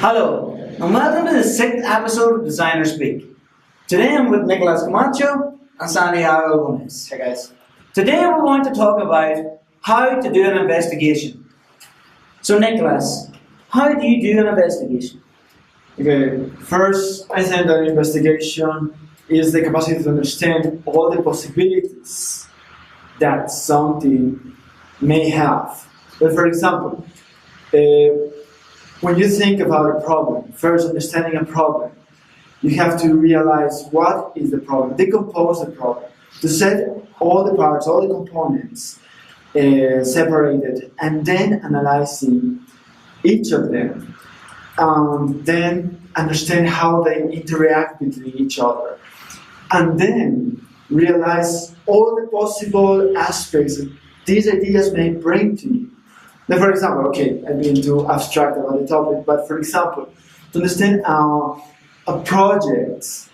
Hello, and welcome to the 6th episode of Designer Speak. Today I'm with Nicolas Camacho and Santiago Gómez. Hey guys. Today we're going to talk about how to do an investigation. So Nicolas, how do you do an investigation? Okay, first I think that investigation is the capacity to understand all the possibilities that something may have. But for example, when you think about a problem, first understanding a problem, you have to realize what is the problem, decompose the problem, to set all the parts, all the components separated, and then analyzing each of them, then understand how they interact between each other, and then realize all the possible aspects that these ideas may bring to you. Now, for example, okay, I've been too abstract about the topic, but for example, to understand a project,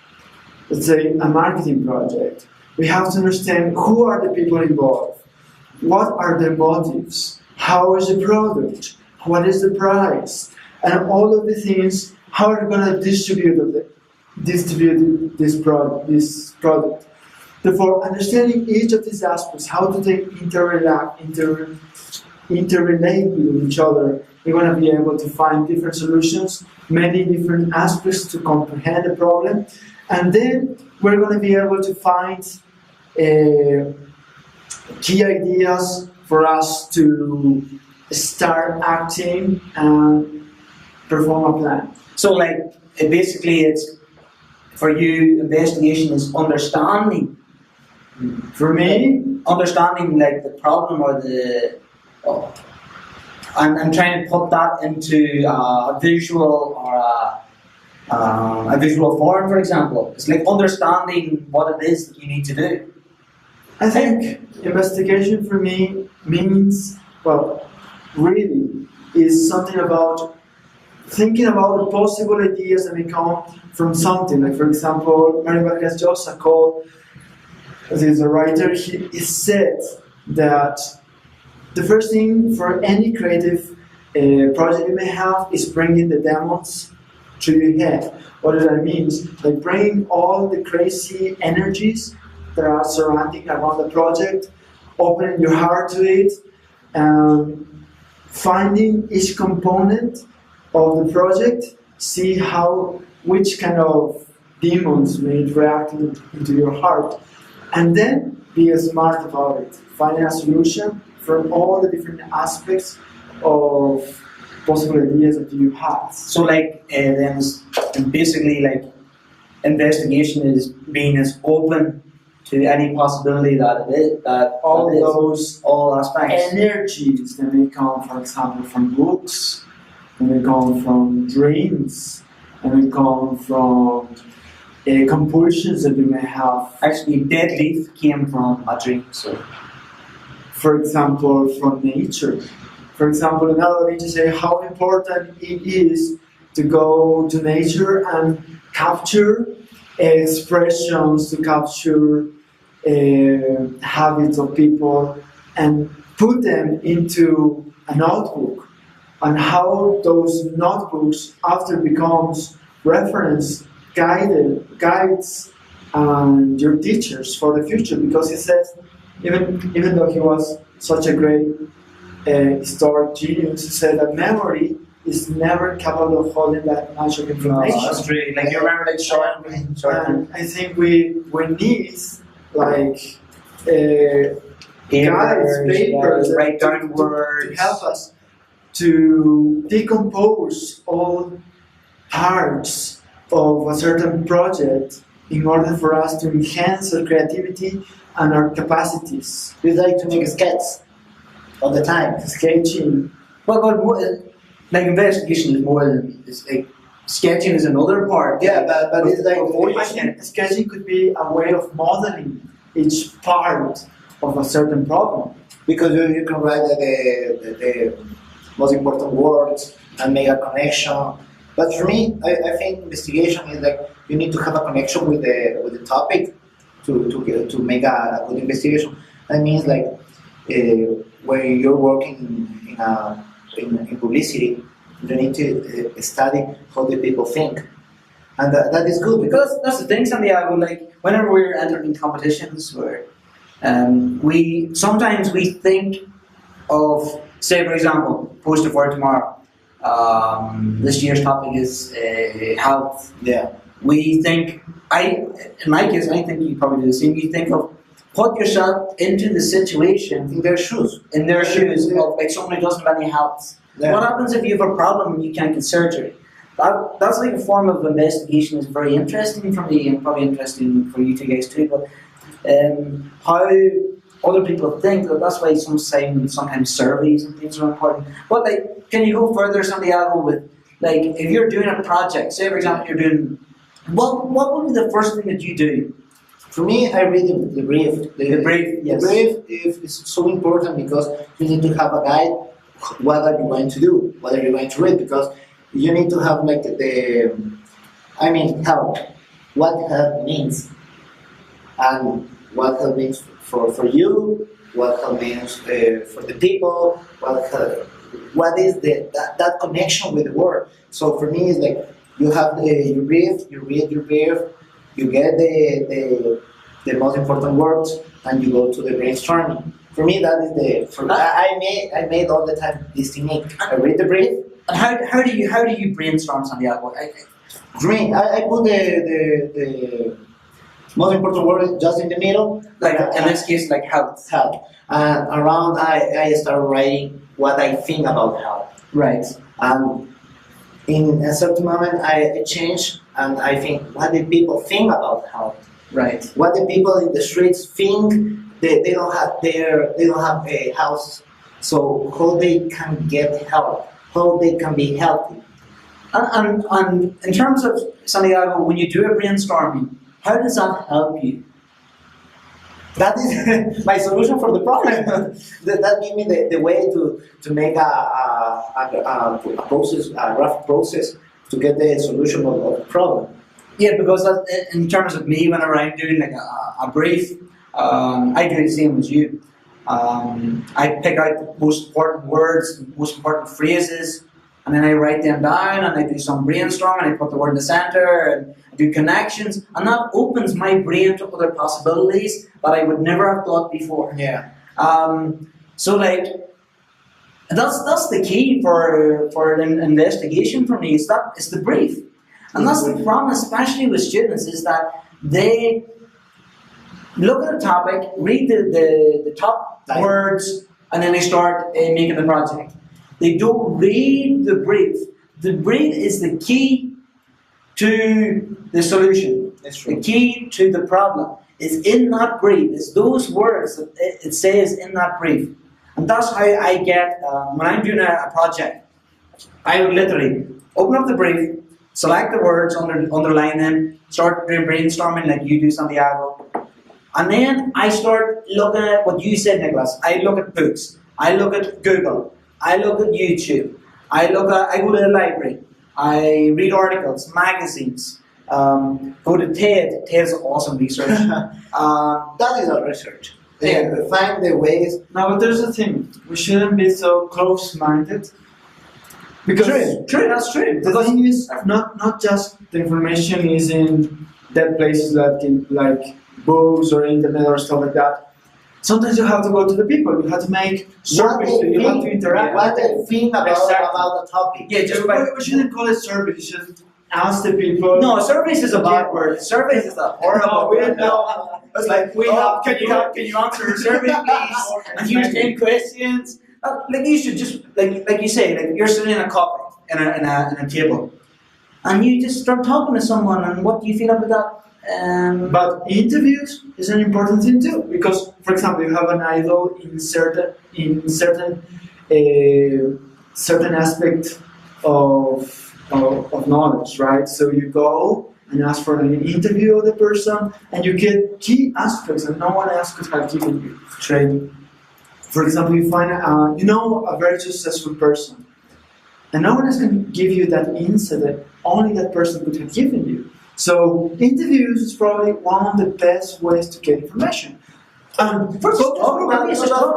let's say a marketing project, we have to understand who are the people involved, what are their motives, how is the product, what is the price, and all of the things, how are we going to distribute this product. Therefore, understanding each of these aspects, how do they interrelate with each other, we're going to be able to find different solutions, many different aspects to comprehend the problem, and then we're going to be able to find key ideas for us to start acting and perform a plan. So basically it's, for you, investigation is understanding. For me, understanding the problem or I'm trying to put that into a visual or a visual form, for example. It's like understanding what it is that you need to do. I think investigation for me means, really is something about thinking about the possible ideas that may come from something. Like, for example, Mario Vargas Llosa called, as he's a writer, he said that the first thing for any creative project you may have is bringing the demons to your head. What does that mean? Like bringing all the crazy energies that are surrounding around the project, opening your heart to it, finding each component of the project, see which kind of demons may interact into your heart, and then be smart about it, finding a solution from all the different aspects of possible ideas that you have. So then basically investigation is being as open to any possibility that it is, all aspects. Energies that may come, for example, from books, that may come from dreams, that may come from compulsions that you may have. Actually, Dead Leaf came from a dream, so. For example, from nature. For example, another way to say how important it is to go to nature and capture expressions, to capture habits of people, and put them into a notebook, and how those notebooks after becomes reference guides your teachers for the future, because he says even though he was such a great historic genius, he said that memory is never capable of holding that much of information. No, that's true. You remember short. And I think we need guides, papers, write down words to help us to decompose all parts of a certain project in order for us to enhance our creativity and our capacities. We like to make sketches all the time. Sketching. But investigation is more than sketching is another part. Yeah, but it's I think sketching could be a way of modeling each part of a certain problem. Because you can write the most important words and make a connection. But for me, I think investigation is you need to have a connection with the topic to make a good investigation. That means when you're working in publicity, You need to study how the people think, and that is good because Because that's the thing, Santiago. Like whenever we're entering competitions, where we sometimes we think of, say, for example, poster for tomorrow. This year's topic is health. yeah, We think, in my case, I think you probably do the same. You think of put yourself into the situation in their shoes. of like someone who doesn't have any health. Yeah. What happens if you have a problem and you can't get surgery? That's like a form of investigation. Is very interesting for me and probably interesting for you two guys too. But how other people think, that's why sometimes surveys and things are important. But like, can you go further, Santiago, with like if you're doing a project, say for example you're doing, what would be the first thing that you do? For me, I read the brief. The brief, yes. The brief is so important because you need to have a guide. What are you going to do? What are you going to read? Because you need to have like help. What help means, and what help means for you. What help means for the people. What is that connection with the world? So for me, it's like you have you read your brief. You get the most important words, and you go to the brainstorming. For me, that is I made all the time this technique. I read the brief. And how do you brainstorm, Santiago? For me, I put the most important word just in the middle. Like in this case, like health. Health. And around, I start writing what I think about health. Right. And in a certain moment, I change and I think what the people think about health. Right. What the people in the streets think. They don't have a house, so how they can get help, how they can be healthy. And in terms of Santiago, when you do a brainstorming, how does that help you? That is my solution for the problem. that gives me the way to make a process, a rough process to get the solution of the problem. Yeah, because in terms of me, whenever I'm doing like a brief, I do the same as you. I pick out the most important words, most important phrases, and then I write them down and I do some brainstorming. I put the word in the center and I do connections, and that opens my brain to other possibilities that I would never have thought before. Yeah. So like that's the key for an investigation for me. It's the brief, and that's the problem, especially with students, is that they look at a topic, read the top words, and then they start making the project. They don't read the brief. The brief is the key to the solution. That's true. The key to the problem is in that brief. It's those words that it says in that brief. And that's how I get, when I'm doing a project, I would literally open up the brief, select the words, underline them, start doing brainstorming like you do, Santiago. And then I start looking at what you said, Nicolas. I look at books. I look at Google. I look at YouTube. I go to the library. I read articles, magazines. Go to TED. TED's awesome research. That is our research. Find the ways. Now, but there's a thing. We shouldn't be so close-minded. Because True, that's true. the thing is, not just the information is in that places like books or internet or stuff like that. Sometimes you have to go to the people. You have to make surveys. You have to interact. What they think about the topic. Yeah, just we shouldn't call it surveys. You should ask the people. No, surveys is a bad word. Surveys is a horrible word. It's like can you answer a survey, please? And here's 10 questions. Like you should just like you say, like you're sitting in a coffee in a table, and you just start talking to someone. And what do you feel about that? But interviews is an important thing too, because, for example, you have an idol in certain aspect of knowledge, right? So you go and ask for an interview of the person, and you get key aspects that no one else could have given you. Training. For example, you find a very successful person, and no one else can give you that insight that only that person could have given you. So interviews is probably one of the best ways to get information. For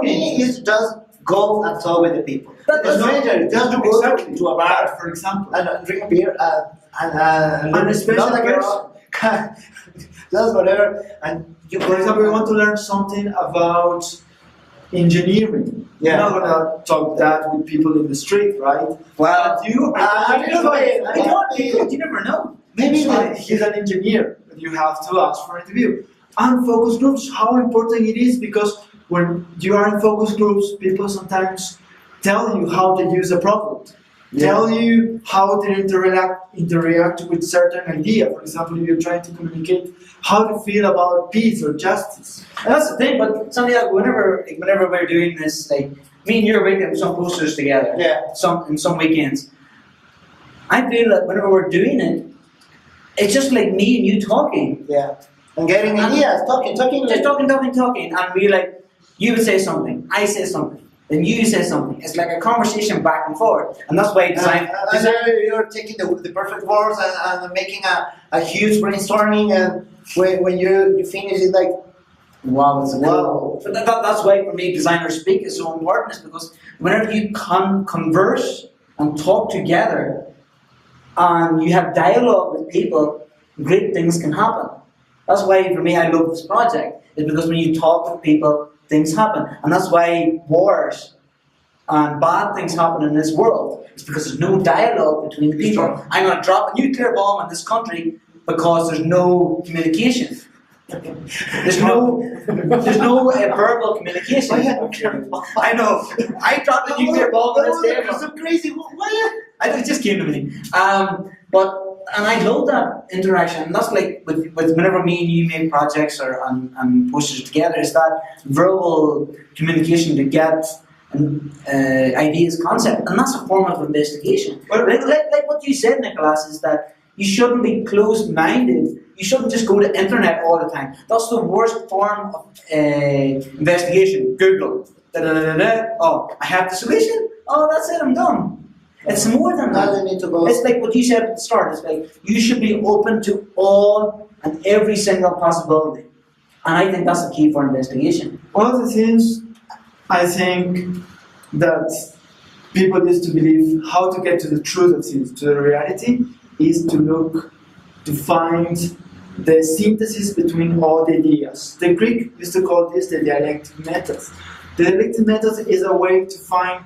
me, it's just go and talk with the people. That's It's stranger, just to go Exactly. to a bar For example. and drink a beer And especially not like just whatever, and you For example, we want to learn something about engineering. Yeah. You're not gonna talk that with people in the street, right? Well, But you, You never know. maybe he's an engineer, but you have to ask for an interview. And focus groups, how important it is, because when you are in focus groups, people sometimes tell you how to use a product, tell you how to interact with certain idea. For example, if you're trying to communicate how to feel about peace or justice. And that's the thing, but Santiago, whenever we're doing this, like me and you are making some posters together, in some weekends. I feel that whenever we're doing it, it's just like me and you talking. yeah, and getting ideas, talking, Just talking, and we like, you would say something, I say something, then you say something. It's like a conversation back and forth, and that's why design. You're taking the perfect words and making a huge brainstorming, and when you finish it, like, wow, it's wow. So that's why for me, designer speak is so important, is because whenever you converse and talk together, and you have dialogue with people, great things can happen. That's why for me I love this project, is because when you talk with people, things happen. And that's why wars and bad things happen in this world. It's because there's no dialogue between the people. I'm going to drop a nuclear bomb in this country because there's no communication. There's no verbal communication. I know. I dropped a nuclear bomb on this table. That's so crazy. Why? It just came to me. And I love that interaction. And that's like with whenever me and you make projects and posters together, is that verbal communication to get ideas, concept, and that's a form of investigation. Like what you said, Nicolas, is that you shouldn't be closed-minded. You shouldn't just go to internet all the time. That's the worst form of investigation. Google. Oh, I have the solution. Oh, that's it. I'm done. It's more than that. Now they need to go. It's like what you said at the start. It's like you should be open to all and every single possibility. And I think that's the key for investigation. One of the things I think that people used to believe, how to get to the truth of things, to the reality, is to look, to find the synthesis between all the ideas. The Greek used to call this the dialectic method. The dialectic method is a way to find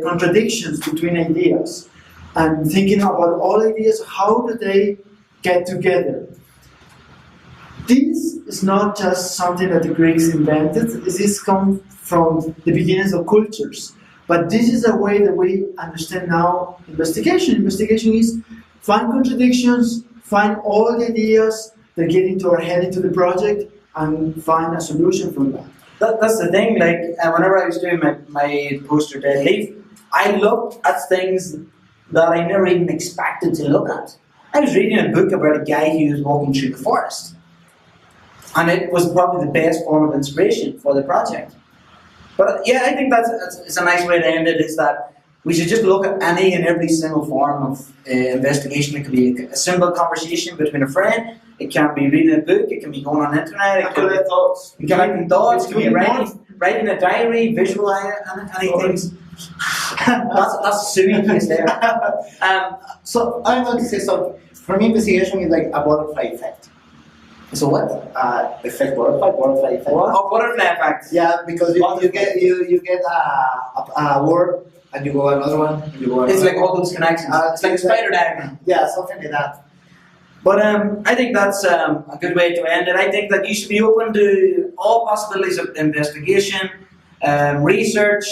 contradictions between ideas and thinking about all ideas, how do they get together. This is not just something that the Greeks invented, this comes from the beginnings of cultures. But this is a way that we understand now investigation. Investigation is find contradictions, find all the ideas that get into our head, into the project, and find a solution from that. That's the thing, like whenever I was doing my poster Dead Leaf, I looked at things that I never even expected to look at. I was reading a book about a guy who was walking through the forest. And it was probably the best form of inspiration for the project. But yeah, I think it's a nice way to end it, is that we should just look at any and every single form of investigation. It could be a simple conversation between a friend, it can be reading a book, it can be going on the internet, it can be thoughts. collecting thoughts, it can be writing a diary, visualizing anything. That's a suing case there. So I'm going to say something. For me, investigation is like a butterfly effect. So what? Butterfly effect. What? Oh, butterfly effect. Yeah, because you get a word and you go another one and you go another. It's like all those connections. It's like a spider diagram. Yeah, something like that. But I think that's a good way to end it. I think that you should be open to all possibilities of investigation, research.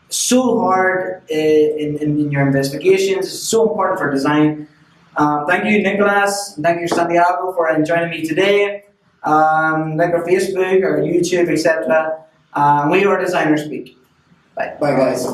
So hard in your investigations. It's so important for design. Thank you, Nicolas. Thank you, Santiago, for joining me today. Like our Facebook, our YouTube, etc. We are Designer Speak. Bye. Bye, guys.